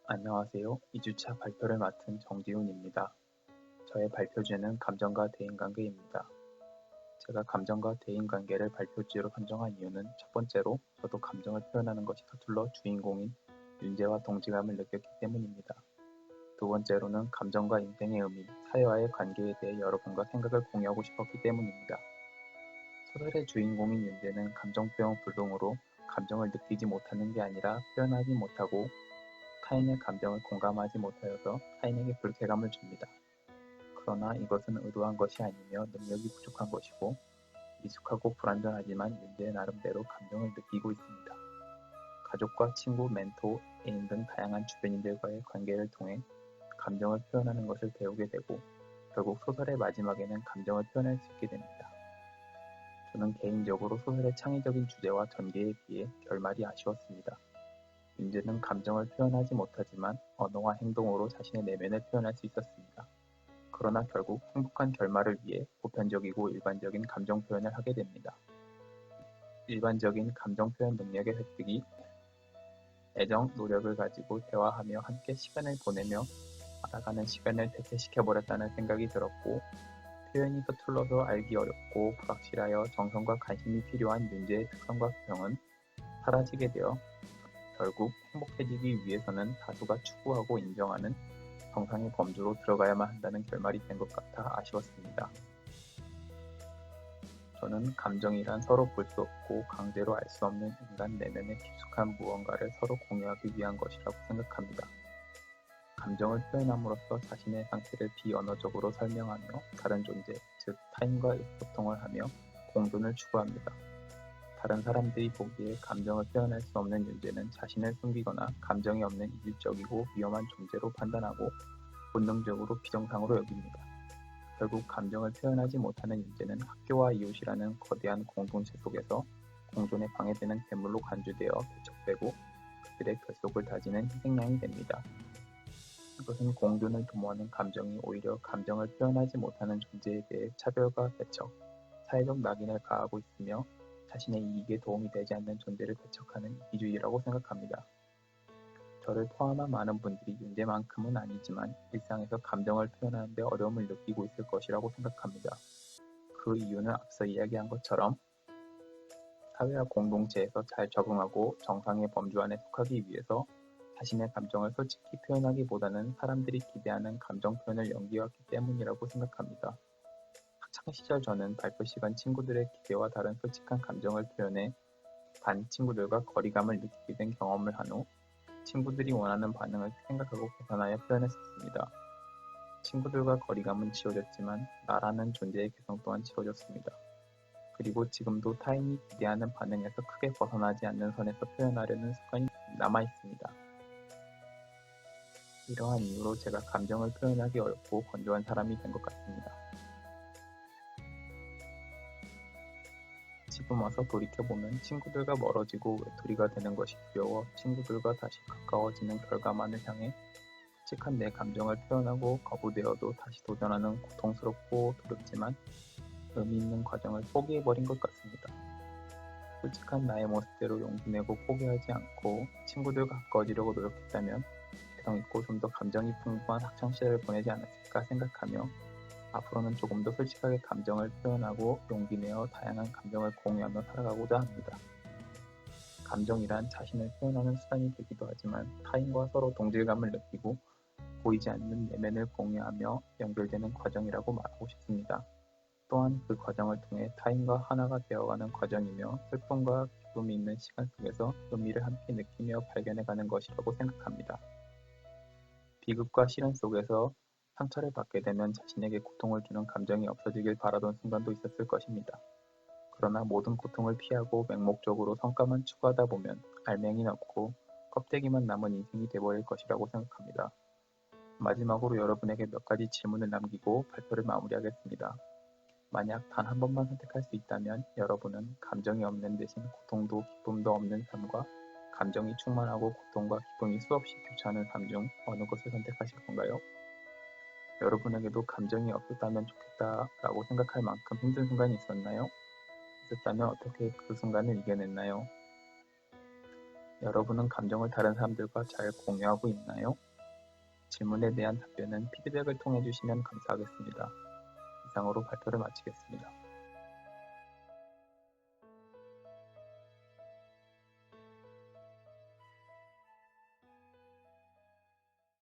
안녕하세요. 2주차 발표를 맡은 정지훈입니다. 저의 발표 주제는 감정과 대인관계입니다. 제가 감정과 대인관계를 발표 주제로 선정한 이유는 첫 번째로 저도 감정을 표현하는 것이 서툴러 주인공인 윤재와 동지감을 느꼈기 때문입니다. 두 번째로는 감정과 인생의 의미, 사회와의 관계에 대해 여러분과 생각을 공유하고 싶었기 때문입니다. 소설의 주인공인 윤재는 감정 표현 불능으로 감정을 느끼지 못하는 게 아니라 표현하지 못하고 타인의 감정을 공감하지 못하여서 타인에게 불쾌감을 줍니다. 그러나 이것은 의도한 것이 아니며 능력이 부족한 것이고 미숙하고 불완전하지만 윤재의 나름대로 감정을 느끼고 있습니다. 가족과 친구, 멘토, 애인 등 다양한 주변인들과의 관계를 통해 감정을 표현하는 것을 배우게 되고 결국 소설의 마지막에는 감정을 표현할 수 있게 됩니다. 저는 개인적으로 소설의 창의적인 주제와 전개에 비해 결말이 아쉬웠습니다. 윤재는 감정을 표현하지 못하지만 언어와 행동으로 자신의 내면을 표현할 수 있었습니다. 그러나 결국 행복한 결말을 위해 보편적이고 일반적인 감정 표현을 하게 됩니다. 일반적인 감정 표현 능력의 획득이 애정, 노력을 가지고 대화하며 함께 시간을 보내며 알아가는 시간을 대체시켜버렸다는 생각이 들었고 표현이 서툴러서 알기 어렵고 불확실하여 정성과 관심이 필요한 윤재의 특성과 표현은 사라지게 되어 결국 행복해지기 위해서는 다수가 추구하고 인정하는 정상의 범주로 들어가야만 한다는 결말이 된 것 같아 아쉬웠습니다. 저는 감정이란 서로 볼 수 없고 강제로 알 수 없는 인간 내면의 깊숙한 무언가를 서로 공유하기 위한 것이라고 생각합니다. 감정을 표현함으로써 자신의 상태를 비언어적으로 설명하며 다른 존재, 즉 타인과 의소통을 하며 공존을 추구합니다. 다른 사람들이 보기에 감정을 표현할 수 없는 윤재는 자신을 숨기거나 감정이 없는 이질적이고 위험한 존재로 판단하고 본능적으로 비정상으로 여깁니다. 결국 감정을 표현하지 못하는 윤재는 학교와 이웃이라는 거대한 공동체 속에서 공존에 방해되는 괴물로 간주되어 배척되고 그들의 결속을 다지는 희생양이 됩니다. 이것은 공존을 도모하는 감정이 오히려 감정을 표현하지 못하는 존재에 대해 차별과 배척, 사회적 낙인을 가하고 있으며 자신의 이익에 도움이 되지 않는 존재를 배척하는 이기주의라고 생각합니다. 저를 포함한 많은 분들이 윤재만큼은 아니지만 일상에서 감정을 표현하는 데 어려움을 느끼고 있을 것이라고 생각합니다. 그 이유는 앞서 이야기한 것처럼 사회와 공동체에서 잘 적응하고 정상의 범주 안에 속하기 위해서 자신의 감정을 솔직히 표현하기보다는 사람들이 기대하는 감정 표현을 연기해왔기 때문이라고 생각합니다. 학창시절 저는 발표 시간 친구들의 기대와 다른 솔직한 감정을 표현해 반 친구들과 거리감을 느끼게 된 경험을 한 후 친구들이 원하는 반응을 생각하고 계산하여 표현했었습니다. 친구들과 거리감은 지워졌지만 나라는 존재의 개성 또한 지워졌습니다. 그리고 지금도 타인이 기대하는 반응에서 크게 벗어나지 않는 선에서 표현하려는 습관이 남아있습니다. 이러한 이유로 제가 감정을 표현하기 어렵고 건조한 사람이 된 것 같습니다. 지금 와서 돌이켜보면 친구들과 멀어지고 외톨이가 되는 것이 두려워 친구들과 다시 가까워지는 결과만을 향해 솔직한 내 감정을 표현하고 거부되어도 다시 도전하는 고통스럽고 두렵지만 의미 있는 과정을 포기해버린 것 같습니다. 솔직한 나의 모습대로 용기 내고 포기하지 않고 친구들과 가까워지려고 노력했다면 개성있고 좀 더 감정이 풍부한 학창시절을 보내지 않았을까 생각하며 앞으로는 조금 더 솔직하게 감정을 표현하고 용기 내어 다양한 감정을 공유하며 살아가고자 합니다. 감정이란 자신을 표현하는 수단이 되기도 하지만 타인과 서로 동질감을 느끼고 보이지 않는 내면을 공유하며 연결되는 과정이라고 말하고 싶습니다. 또한 그 과정을 통해 타인과 하나가 되어가는 과정이며 슬픔과 기쁨이 있는 시간 속에서 의미를 함께 느끼며 발견해가는 것이라고 생각합니다. 비극과 시련 속에서 상처를 받게 되면 자신에게 고통을 주는 감정이 없어지길 바라던 순간도 있었을 것입니다. 그러나 모든 고통을 피하고 맹목적으로 성과만 추구하다 보면 알맹이는 없고 껍데기만 남은 인생이 되어버릴 것이라고 생각합니다. 마지막으로 여러분에게 몇 가지 질문을 남기고 발표를 마무리하겠습니다. 만약 단 한 번만 선택할 수 있다면 여러분은 감정이 없는 대신 고통도 기쁨도 없는 삶과 감정이 충만하고 고통과 기쁨이 수없이 교차하는 삶 중 어느 것을 선택하실 건가요? 여러분에게도 감정이 없었다면 좋겠다라고 생각할 만큼 힘든 순간이 있었나요? 있었다면 어떻게 그 순간을 이겨냈나요? 여러분은 감정을 다른 사람들과 잘 공유하고 있나요? 질문에 대한 답변은 피드백을 통해 주시면 감사하겠습니다. 이상으로 발표를 마치겠습니다.